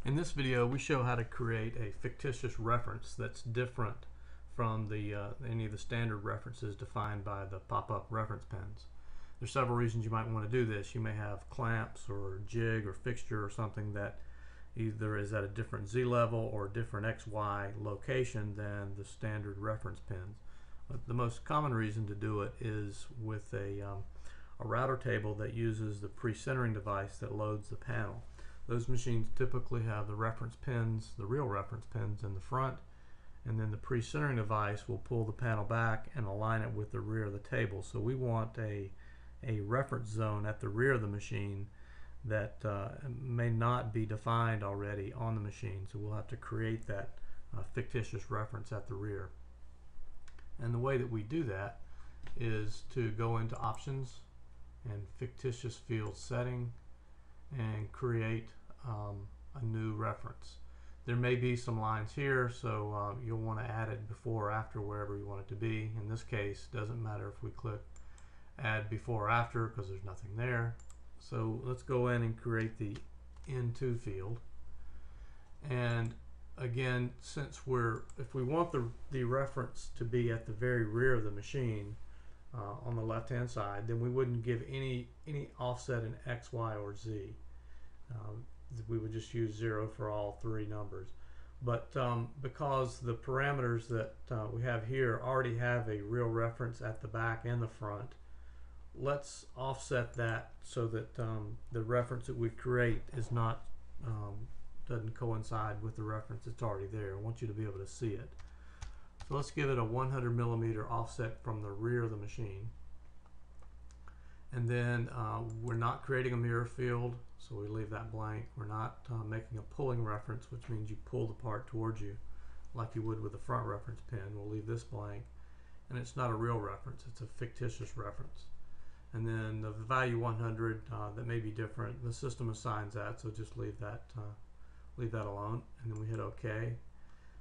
In this video, we show how to create a fictitious reference that's different from any of the standard references defined by the pop-up reference pins. There's several reasons you might want to do this. You may have clamps or jig or fixture or something that either is at a different Z level or different XY location than the standard reference pins. But the most common reason to do it is with a router table that uses the pre-centering device that loads the panel. Those machines typically have the reference pins, the real reference pins in the front, and then the pre-centering device will pull the panel back and align it with the rear of the table. So we want a reference zone at the rear of the machine that may not be defined already on the machine. So we'll have to create that fictitious reference at the rear. And the way that we do that is to go into Options and Fictitious Field Setting and create a new reference. There may be some lines here, so you'll want to add it before or after wherever you want it to be. In this case, it doesn't matter if we click add before or after because there's nothing there. So let's go in and create the Into field. And again, since if we want the reference to be at the very rear of the machine on the left hand side, then we wouldn't give any offset in X, Y, or Z. We would just use 0 for all three numbers. But because the parameters that we have here already have a real reference at the back and the front, let's offset that so that the reference that we create is not doesn't coincide with the reference that's already there. I want you to be able to see it. So let's give it a 100 millimeter offset from the rear of the machine. And then we're not creating a mirror field, so we leave that blank. We're not making a pulling reference, which means you pull the part towards you like you would with a front reference pin. We'll leave this blank. And it's not a real reference, it's a fictitious reference. And then the value 100, that may be different. The system assigns that, so just leave that alone. And then we hit OK.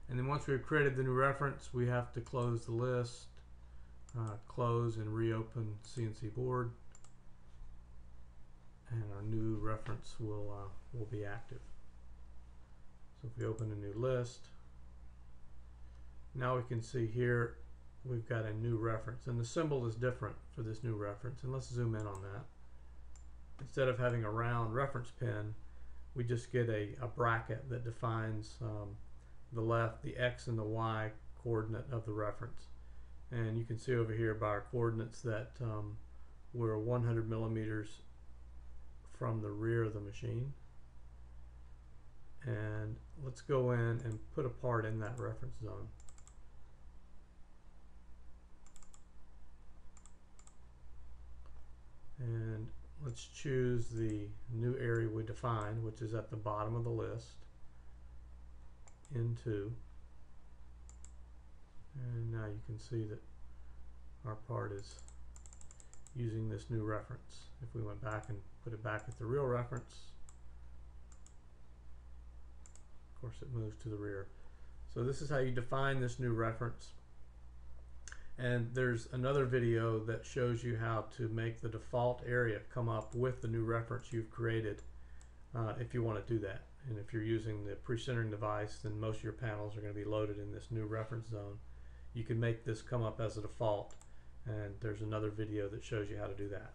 And then once we've created the new reference, we have to close the list, close and reopen CNC board, and our new reference will be active. So if we open a new list, now we can see here we've got a new reference, and the symbol is different for this new reference. And let's zoom in on that. Instead of having a round reference pin, we just get a bracket that defines the X and the Y coordinate of the reference. And you can see over here by our coordinates that we're 100 millimeters from the rear of the machine. And let's go in and put a part in that reference zone. And let's choose the new area we defined, which is at the bottom of the list, Into. And now you can see that our part is using this new reference. If we went back and put it back at the real reference, of course it moves to the rear. So this is how you define this new reference. And there's another video that shows you how to make the default area come up with the new reference you've created if you want to do that. And if you're using the pre-centering device, then most of your panels are going to be loaded in this new reference zone. You can make this come up as a default, and there's another video that shows you how to do that.